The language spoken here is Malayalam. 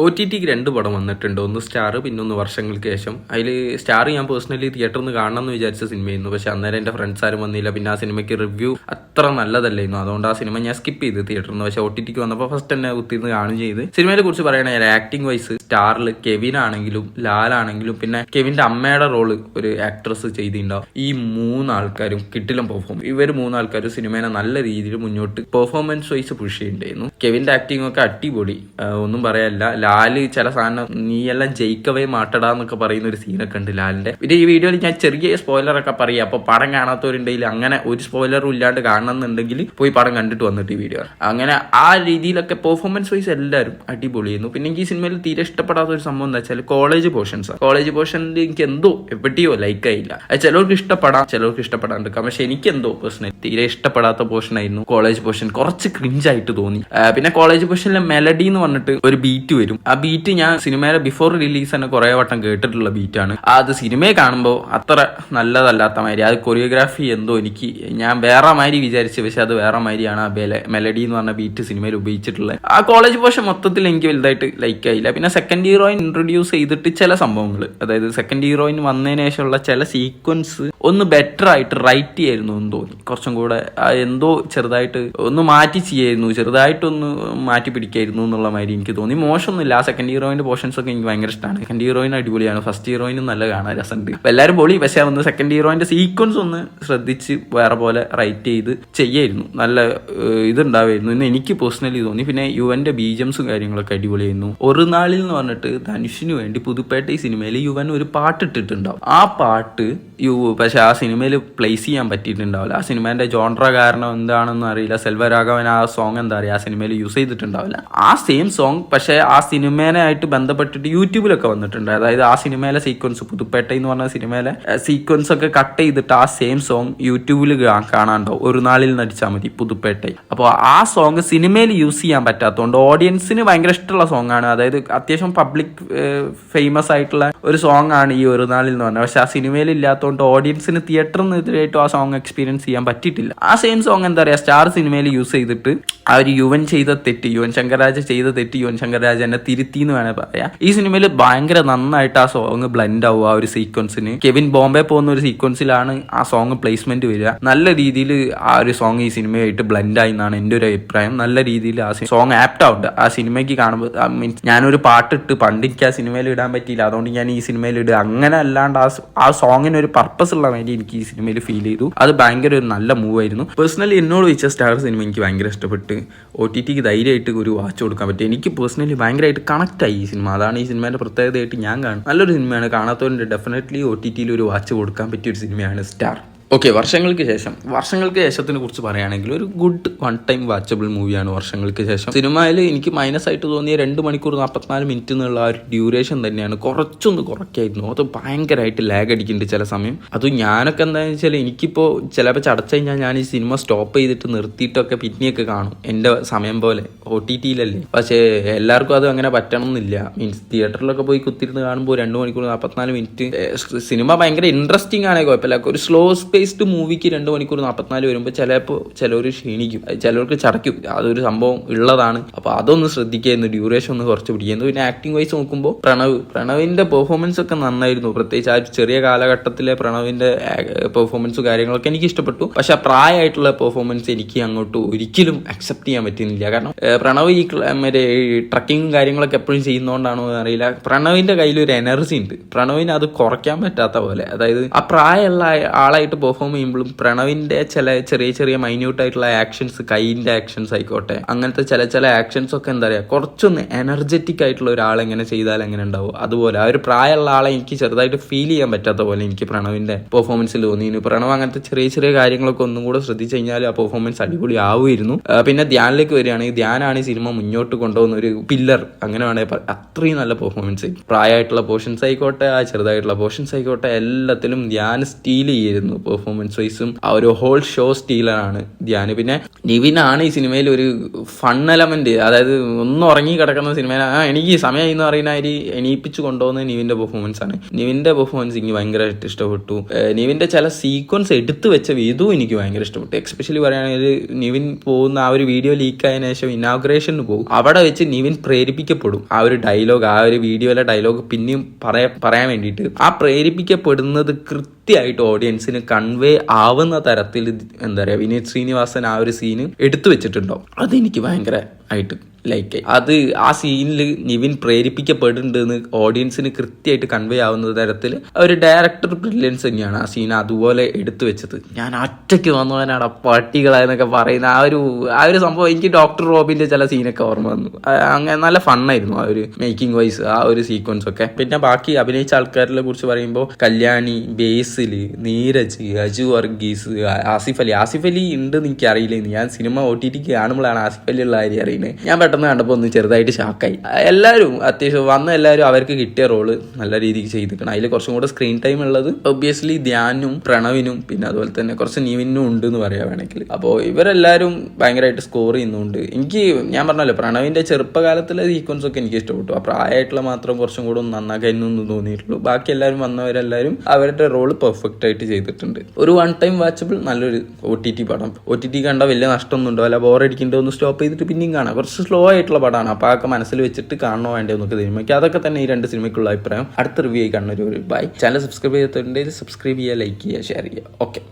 OTTക്ക് 2 പടം വന്നിട്ടുണ്ട്. ഒന്ന് സ്റ്റാർ, പിന്നെ ഒന്ന് വർഷങ്ങൾക്ക് ശേഷം. അതിൽ സ്റ്റാർ ഞാൻ പേഴ്സണലി തിയേറ്ററിൽ നിന്ന് കാണണം എന്ന് വിചാരിച്ച സിനിമയായിരുന്നു. പക്ഷെ അന്നേരം എൻ്റെ ഫ്രണ്ട്സ് ആരും വന്നില്ല. പിന്നെ ആ സിനിമയ്ക്ക് റിവ്യൂ അത്ര നല്ലതല്ലായിരുന്നു. അതുകൊണ്ട് ആ സിനിമ ഞാൻ സ്കിപ്പ് ചെയ്ത് തിയേറ്ററിൽ നിന്ന്. പക്ഷെ OTTക്ക് വന്നപ്പോൾ ഫസ്റ്റ് തന്നെ കുത്തിന്ന് കാണുകയും ചെയ്ത്. സിനിമയെ കുറിച്ച് പറയുകയാണെങ്കിൽ ആക്ടിംഗ് വൈസ് സ്റ്റാറിൽ കെവിൻ ആണെങ്കിലും ലാലാണെങ്കിലും പിന്നെ കെവിൻ്റെ അമ്മയുടെ റോള് ഒരു ആക്ട്രസ് ചെയ്തിട്ടുണ്ടാവും. ഈ 3 ആൾക്കാരും കിട്ടിലും പെർഫോം. ഇവർ 3 ആൾക്കാരും സിനിമേനെ നല്ല രീതിയിൽ മുന്നോട്ട് പെർഫോമൻസ് വൈസ് പുഷ് ചെയ്യുന്നുണ്ടായിരുന്നു. കെവിൻ്റെ ആക്ടിംഗ് ഒക്കെ അടിപൊളി, ഒന്നും പറയാനില്ല. ലാല് ചില സാധനം നീയെല്ലാം ജയിക്കവേ മാട്ടടാന്നൊക്കെ പറയുന്ന ഒരു സീനൊക്കെ ഉണ്ട് ലാലിന്റെ. പിന്നെ ഈ വീഡിയോയിൽ ഞാൻ ചെറിയ സ്പോയിലറൊക്കെ പറയാം. അപ്പൊ പടം കാണാത്തവരുണ്ടെങ്കിൽ അങ്ങനെ ഒരു സ്പോയിലറും ഇല്ലാണ്ട് കാണണമെന്നുണ്ടെങ്കിൽ പോയി പടം കണ്ടിട്ട് വന്നിട്ട് ഈ വീഡിയോ. അങ്ങനെ ആ രീതിയിലൊക്കെ പെർഫോമൻസ് വൈസ് എല്ലാവരും അടിപൊളിയായിരുന്നു. പിന്നെ എനിക്ക് ഈ സിനിമയിൽ തീരെ ഇഷ്ടപ്പെടാത്ത ഒരു സംഭവം എന്താ വെച്ചാൽ കോളേജ് പോർഷൻസ്. കോളേജ് പോർഷനിൽ എനിക്ക് എന്തോ എവിടെയോ ലൈക്കായില്ല. അത് ചിലർക്ക് ഇഷ്ടപ്പെടാം, ചിലർക്ക് ഇഷ്ടപ്പെടാണ്ടിരിക്കാം. പക്ഷെ എനിക്ക് എന്തോ പേഴ്സണലി തീരെ ഇഷ്ടപ്പെടാത്ത പോർഷൻ ആയിരുന്നു കോളേജ് പോർഷൻ. കുറച്ച് ക്രിഞ്ചായിട്ട് തോന്നി. പിന്നെ കോളേജ് പോർഷനിലെ മെലഡി എന്ന് പറഞ്ഞിട്ട് ഒരു ബീറ്റ് വരും. ആ ബീറ്റ് ഞാൻ സിനിമയുടെ ബിഫോർ റിലീസ് തന്നെ കുറെ വട്ടം കേട്ടിട്ടുള്ള ബീറ്റാണ്. അത് സിനിമയെ കാണുമ്പോൾ അത്ര നല്ലതല്ലാത്ത മാതിരി. അത് കൊറിയോഗ്രാഫി എന്തോ എനിക്ക് ഞാൻ വേറെ മാതിരി വിചാരിച്ചു, പക്ഷെ അത് വേറെ മാതിരിയാണ്. ആ മെലഡി എന്ന് പറഞ്ഞ ബീറ്റ് സിനിമയിൽ ഉപയോഗിച്ചിട്ടുള്ളത്. ആ കോളേജ് പോർഷൻ മൊത്തത്തിൽ എനിക്ക് വലുതായിട്ട് ലൈക്ക് ആയില്ല. പിന്നെ സെക്കൻഡ് ഹീറോയിൻ ഇൻട്രൊഡ്യൂസ് ചെയ്തിട്ട് ചില സംഭവങ്ങൾ, അതായത് സെക്കൻഡ് ഹീറോയിൻ വന്നതിന് ശേഷമുള്ള ചില സീക്വൻസ് ഒന്ന് ബെറ്റർ ആയിട്ട് റൈറ്റ് ചെയ്യായിരുന്നു എന്ന് തോന്നി. കുറച്ചും കൂടെ എന്തോ ചെറുതായിട്ട് ഒന്ന് മാറ്റി ചെയ്യായിരുന്നു, ചെറുതായിട്ടൊന്ന് മാറ്റി പിടിക്കായിരുന്നു എന്നുള്ള മാതിരി എനിക്ക് തോന്നി. മോശമൊന്നുമില്ല. ആ സെക്കൻഡ് ഹീറോയിന്റെ പോർഷൻസ് ഒക്കെ എനിക്ക് ഭയങ്കര ഇഷ്ടമാണ്. സെക്കൻഡ് ഹീറോയിൻ അടിപൊളിയാണ്. ഫസ്റ്റ് ഹീറോയിനും നല്ല കാണാൻ രസമുണ്ട്. അപ്പൊ എല്ലാവരും പൊളി. പക്ഷെ ഒന്ന് സെക്കൻഡ് ഹീറോയിന്റെ സീക്വൻസ് ഒന്ന് ശ്രദ്ധിച്ച് വേറെ പോലെ റൈറ്റ് ചെയ്ത് ചെയ്യായിരുന്നു. നല്ല ഇതുണ്ടാവായിരുന്നു എന്ന് എനിക്ക് പേഴ്സണലി തോന്നി. പിന്നെ യുവന്റെ ബീജംസും കാര്യങ്ങളൊക്കെ അടിപൊളിയായിരുന്നു. ഒരു നാളിൽ എന്ന് പറഞ്ഞിട്ട് ധനുഷിന് വേണ്ടി പുതുപ്പേട്ട ഈ സിനിമയിൽ യുവൻ ഒരു പാട്ട് ഇട്ടിട്ടുണ്ടാവും. ആ പാട്ട് പക്ഷെ ആ സിനിമയിൽ പ്ലേസ് ചെയ്യാൻ പറ്റിയിട്ടുണ്ടാവില്ല. ആ സിനിമേന്റെ ജോൺറ കാരണം എന്താണെന്ന് അറിയില്ല. സെൽവരാഘവൻ ആ സോങ് എന്താ പറയുക ആ സിനിമയിൽ യൂസ് ചെയ്തിട്ടുണ്ടാവില്ല. ആ സെയിം സോങ് പക്ഷെ ആ സിനിമേനായിട്ട് ബന്ധപ്പെട്ടിട്ട് യൂട്യൂബിലൊക്കെ വന്നിട്ടുണ്ട്. അതായത് ആ സിനിമയിലെ സീക്വൻസ്, പുതുപ്പേട്ട എന്ന് പറഞ്ഞ സിനിമയിലെ സീക്വൻസ് ഒക്കെ കട്ട് ചെയ്തിട്ട് ആ സെയിം സോങ് യൂട്യൂബിൽ കാണാണ്ടോ. ഒരു നാളിൽ നടിച്ചാൽ മതി പുതുപ്പേട്ട. അപ്പോൾ ആ സോങ് സിനിമയിൽ യൂസ് ചെയ്യാൻ പറ്റാത്തതുകൊണ്ട് ഓഡിയൻസിന് ഭയങ്കര ഇഷ്ടമുള്ള സോങ് ആണ്. അതായത് അത്യാവശ്യം പബ്ലിക് ഫേമസ് ആയിട്ടുള്ള ഒരു സോങ് ആണ് ഈ ഒരു നാളിൽ എന്ന് പറഞ്ഞത്. പക്ഷെ ആ സിനിമയിൽ ഇല്ലാത്തതുകൊണ്ട് ഓഡിയൻസിന് തിയേറ്ററിനെതിരായിട്ടും ആ സോങ് എക്സ്പീരിയൻസ് ചെയ്യാൻ പറ്റിയിട്ടില്ല. ആ സെയിം സോങ് എന്താ പറയുക സ്റ്റാർ സിനിമയിൽ യൂസ് ചെയ്തിട്ട് ആ ഒരു യുവൻ ചെയ്ത തെറ്റ്, യുവൻ ശങ്കർ രാജ ചെയ്ത തെറ്റ് യുവൻ ശങ്കർ രാജ എന്നെ തിരുത്തി എന്ന് വേണേൽ പറയാം. ഈ സിനിമയിൽ ഭയങ്കര നന്നായിട്ട് ആ സോങ് ബ്ലെൻഡ് ആവുക. ആ ഒരു സീക്വൻസിന് കെവിൻ ബോംബെ പോകുന്ന ഒരു സീക്വൻസിലാണ് ആ സോങ് പ്ലേസ്മെന്റ് വരിക. നല്ല രീതിയിൽ ആ ഒരു സോങ് ഈ സിനിമയായിട്ട് ബ്ലെൻഡ് ആയി എന്നാണ് എൻ്റെ ഒരു അഭിപ്രായം. നല്ല രീതിയിൽ ആ സോങ് ആപ്റ്റ് ആവുന്നുണ്ട് ആ സിനിമയ്ക്ക് കാണുമ്പോൾ. മീൻസ് ഞാനൊരു പാട്ടിട്ട് പണ്ടിക്ക് ആ സിനിമയിൽ ഇടാൻ പറ്റിയില്ല, അതുകൊണ്ട് ഞാൻ ഈ സിനിമയിൽ ഇടുക, അങ്ങനെ അല്ലാണ്ട് ആ സോങ്ങിന് ഒരു പർപ്പസ് ഉള്ള വേണ്ടി എനിക്ക് ഈ സിനിമയിൽ ഫീൽ ചെയ്തു. അത് ഭയങ്കര ഒരു നല്ല മൂവ് ആയിരുന്നു. പേഴ്സണലി എന്നോട് വെച്ച സ്റ്റാർ സിനിമ എനിക്ക് ഭയങ്കര ഇഷ്ടപ്പെട്ട്. OTTക്ക് ധൈര്യമായിട്ട് ഒരു വാച്ച് കൊടുക്കാൻ പറ്റും. എനിക്ക് പേഴ്സണലി ഭയങ്കരമായിട്ട് കണക്ട് ആയി ഈ സിനിമ. അതാണ് ഈ സിനിമേൻ്റെ പ്രത്യേകതയായിട്ട് ഞാൻ കാണും. നല്ലൊരു സിനിമയാണ്. കാണാത്തവരുണ്ട് ഡെഫിനറ്റ്ലി OTTയിൽ ഒരു വാച്ച് കൊടുക്കാൻ പറ്റിയ ഒരു സിനിമയാണ് സ്റ്റാർ. ഓക്കെ, വർഷങ്ങൾക്ക് ശേഷത്തിനെ കുറിച്ച് പറയുകയാണെങ്കിൽ ഒരു ഗുഡ് വൺ ടൈം വാച്ചബിൾ മൂവിയാണ് വർഷങ്ങൾക്ക് ശേഷം. സിനിമയിൽ എനിക്ക് മൈനസ് ആയിട്ട് തോന്നിയ 2 മണിക്കൂർ 44 മിനിറ്റ് എന്നുള്ള ആ ഒരു ഡ്യൂറേഷൻ തന്നെയാണ് കുറച്ചൊന്ന് കുറയ്ക്കായിരുന്നു. അത് ഭയങ്കരമായിട്ട് ലാഗ് അടിക്കുന്നുണ്ട് ചില സമയം. അത് ഞാനൊക്കെ എന്താണെന്ന് വെച്ചാൽ എനിക്കിപ്പോൾ ചിലപ്പോൾ ചടച്ചു കഴിഞ്ഞാൽ ഞാൻ ഈ സിനിമ സ്റ്റോപ്പ് ചെയ്തിട്ട് നിർത്തിയിട്ടൊക്കെ പിന്നെയൊക്കെ കാണും എൻ്റെ സമയം പോലെ. OTTയിലല്ലേ. പക്ഷേ എല്ലാവർക്കും അത് അങ്ങനെ പറ്റണം എന്നില്ല. മീൻസ് തിയേറ്ററിലൊക്കെ പോയി കുത്തിരുന്ന് കാണുമ്പോൾ 2 മണിക്കൂർ 44 മിനിറ്റ് സിനിമ ഭയങ്കര ഇൻട്രസ്റ്റിംഗ് ആണെങ്കിൽ കുഴപ്പമില്ല. ഒരു സ്ലോ സ്പേസ്ഡ് മൂവിക്ക് 2 മണിക്കൂർ 44 വരുമ്പോൾ ചിലപ്പോൾ ചിലവർ ക്ഷീണിക്കും, ചിലവർക്ക് ചടയ്ക്കും. അതൊരു സംഭവം ഉള്ളതാണ്. അപ്പോൾ അതൊന്ന് ശ്രദ്ധിക്കായിരുന്നു. ഡ്യൂറേഷൻ ഒന്ന് കുറച്ച് പിടിക്കുന്നു. പിന്നെ ആക്ടിങ് വൈസ് നോക്കുമ്പോൾ പ്രണവിന്റെ പെർഫോമൻസ് ഒക്കെ നന്നായിരുന്നു. പ്രത്യേകിച്ച് ആ ചെറിയ കാലഘട്ടത്തിലെ പ്രണവിന്റെ പെർഫോമൻസും കാര്യങ്ങളൊക്കെ എനിക്ക് ഇഷ്ടപ്പെട്ടു. പക്ഷെ ആ പ്രായമായിട്ടുള്ള പെർഫോമൻസ് എനിക്ക് അങ്ങോട്ട് ഒരിക്കലും അക്സെപ്റ്റ് ചെയ്യാൻ പറ്റുന്നില്ല. കാരണം പ്രണവ് ഈ മറ്റേ ട്രക്കിങ്ങും കാര്യങ്ങളൊക്കെ എപ്പോഴും ചെയ്യുന്നതുകൊണ്ടാണോ അറിയില്ല, പ്രണവിന്റെ കയ്യിൽ ഒരു എനർജി ഉണ്ട്. പ്രണവിന് അത് കുറയ്ക്കാൻ പറ്റാത്ത പോലെ. അതായത് ആ പ്രായമുള്ള ആളായിട്ട് പെർഫോം ചെയ്യുമ്പോഴും പ്രണവിന്റെ ചെറിയ ചെറിയ മൈന്യൂട്ട് ആയിട്ടുള്ള ആക്ഷൻസ്, കൈയിന്റെ ആക്ഷൻസ് ആയിക്കോട്ടെ, അങ്ങനത്തെ ചില ആക്ഷൻസ് ഒക്കെ എന്താ പറയുക കുറച്ചൊന്ന് എനർജറ്റിക് ആയിട്ടുള്ള ഒരാൾ എങ്ങനെ ചെയ്താൽ എങ്ങനെ ഉണ്ടാവും അതുപോലെ. ആ ഒരു പ്രായമുള്ള ആളെ എനിക്ക് ചെറുതായിട്ട് ഫീൽ ചെയ്യാൻ പറ്റാത്ത പോലെ എനിക്ക് പ്രണവിന്റെ പെർഫോമൻസിൽ തോന്നിയിരുന്നു. പ്രണവ് അങ്ങനത്തെ ചെറിയ കാര്യങ്ങളൊക്കെ ഒന്നും കൂടെ ശ്രദ്ധിച്ചു കഴിഞ്ഞാൽ ആ പെർഫോമൻസ് അടിപൊളി ആവുമായിരുന്നു. പിന്നെ ധ്യാനിലേക്ക് വരികയാണെങ്കിൽ ധ്യാനാണ് ഈ സിനിമ മുന്നോട്ട് കൊണ്ടുപോകുന്ന ഒരു പില്ലർ, അങ്ങനെ വേണമെങ്കിൽ അത്രയും നല്ല പെർഫോമൻസ്. പ്രായമായിട്ടുള്ള പോർഷൻസ് ആയിക്കോട്ടെ, ആ ചെറുതായിട്ടുള്ള പോർഷൻസ് ആയിക്കോട്ടെ, എല്ലാത്തിലും ധ്യാൻ സ്റ്റീൽ ചെയ്യായിരുന്നു പെർഫോമൻസ് വൈസും ആ ഒരു ഹോൾ ഷോ സ്റ്റീലാണ് ധ്യാൻ. പിന്നെ നിവിനാണ് ഈ സിനിമയിൽ ഒരു ഫൺ എലമെന്റ്, അതായത് ഒന്ന് ഉറങ്ങി കിടക്കുന്ന സിനിമയിൽ എനിക്ക് സമയം എന്ന് പറയുന്ന ഒരു എണീപ്പിച്ച് കൊണ്ടുപോകുന്നത് നിവിന്റെ പെർഫോമൻസ് ആണ്. നിവിന്റെ പെർഫോമൻസ് എനിക്ക് ഭയങ്കരമായിട്ട് ഇഷ്ടപ്പെട്ടു. നിവിന്റെ ചില സീക്വൻസ് എടുത്തു വെച്ച വിധവും എനിക്ക് ഭയങ്കര ഇഷ്ടപ്പെട്ടു. എക്സ്പെഷ്യലി പറയുകയാണെങ്കിൽ നിവിൻ പോകുന്ന ആ ഒരു വീഡിയോ ലീക്ക് ആയതിനു ശേഷം ഇനാഗ്രേഷന് പോകും, അവിടെ വെച്ച് നിവിൻ പ്രേരിപ്പിക്കപ്പെടും ആ ഒരു ഡയലോഗ്, ആ ഒരു വീഡിയോയിലെ ഡയലോഗ് പിന്നെയും പറയാൻ വേണ്ടിയിട്ട്. ആ പ്രേരിപ്പിക്കപ്പെടുന്നത് കൃത്യമായിട്ട് ഓഡിയൻസിന് കൺവേ ആവുന്ന തരത്തിൽ എന്താ പറയുക വിനീത് ശ്രീനിവാസൻ ആ ഒരു സീന് എടുത്തു വെച്ചിട്ടുണ്ടോ, അതെനിക്ക് ഭയങ്കര ആയിട്ട് ലൈക്ക്. അത് ആ സീനിൽ നിവിൻ പ്രേരിപ്പിക്കപ്പെടുന്നുണ്ടെന്ന് ഓഡിയൻസിന് കൃത്യമായിട്ട് കൺവേ ആവുന്ന തരത്തിൽ ഒരു ഡയറക്ടർ ബ്രില്യൻസ് തന്നെയാണ് ആ സീൻ അതുപോലെ എടുത്തു വെച്ചത്. ഞാൻ ഒറ്റയ്ക്ക് വന്നവനാണ് പട്ടികളെന്നൊക്കെ പറയുന്ന ആ ഒരു സംഭവം എനിക്ക് ഡോക്ടർ റോബിന്റെ ചില സീനൊക്കെ ഓർമ്മ വന്നു. അങ്ങനെ നല്ല ഫണ്ണായിരുന്നു ആ ഒരു മേക്കിംഗ് വൈസ് ആ ഒരു സീക്വൻസ് ഒക്കെ. പിന്നെ ബാക്കി അഭിനയിച്ച ആൾക്കാരെ കുറിച്ച് പറയുമ്പോൾ കല്യാണി, ബേസില്, നീരജ്, അജു വർഗീസ്, ആസിഫ് അലി ഉണ്ടെന്ന് എനിക്ക് അറിയില്ലായിരുന്നു. ഞാൻ സിനിമ OTT കാണുമ്പോഴാണ് ആസിഫ് അലി ഉള്ള കാര്യം അറിയുന്നത്. ഞാൻ പെട്ടെന്ന് കണ്ടപ്പോൾ ഒന്ന് ചെറുതായിട്ട് ഷാക്കായി. എല്ലാവരും അത്യാവശ്യം വന്ന എല്ലാവരും അവർക്ക് കിട്ടിയ റോള് നല്ല രീതിക്ക് ചെയ്തിരിക്കണം. അതിൽ കുറച്ചും കൂടെ സ്ക്രീൻ ടൈം ഉള്ളത് ഒബ്വിയസ്ലി ധ്യാനും പ്രണവിനും പിന്നെ അതുപോലെ തന്നെ കുറച്ച് നിവിനും ഉണ്ട് എന്ന് പറയാൻ വേണമെങ്കിൽ. അപ്പോൾ ഇവരെല്ലാവരും ഭയങ്കരമായിട്ട് സ്കോർ ചെയ്യുന്നുണ്ട്. എനിക്ക് ഞാൻ പറഞ്ഞല്ലോ പ്രണവിന്റെ ചെറുപ്പകാലത്തിലെ സീക്വൻസ് ഒക്കെ എനിക്ക് ഇഷ്ടപ്പെട്ടു. ആ പ്രായമായിട്ടുള്ള മാത്രം കുറച്ചും കൂടെ ഒന്ന് നന്നാക്കാനൊന്നും തോന്നിയിട്ടുള്ളൂ. ബാക്കി എല്ലാവരും വന്നവരെല്ലാവരും അവരുടെ റോള് പെർഫെക്റ്റ് ആയിട്ട് ചെയ്തിട്ടുണ്ട്. ഒരു വൺ ടൈം വാച്ചബിൾ നല്ലൊരു OTT പടം. OTT കണ്ട വലിയ നഷ്ടമൊന്നും ഉണ്ടോ, അല്ല ബോറടിക്കണ്ടോ ഒന്ന് സ്റ്റോപ്പ് ചെയ്തിട്ട് പിന്നെയും കാണാം. കുറച്ച് സ്ലോ ആയിട്ടുള്ള പടമാണ്, അപ്പോൾ അതൊക്കെ മനസ്സിൽ വെച്ചിട്ട് കാണണോ വേണ്ടോ എന്നൊക്കെ സിനിമയ്ക്ക്. അതൊക്കെ തന്നെ ഈ 2 സിനിമയ്ക്കുള്ള അഭിപ്രായം. അടുത്ത റിവ്യൂ ആയി കാണുന്നൊരു ബൈ. ചാനൽ സബ്സ്ക്രൈബ് ചെയ്തിട്ടുണ്ടെങ്കിൽ സബ്സ്ക്രൈബ് ചെയ്യുക, ലൈക്ക് ചെയ്യുക, ഷെയർ ചെയ്യുക. ഓക്കെ.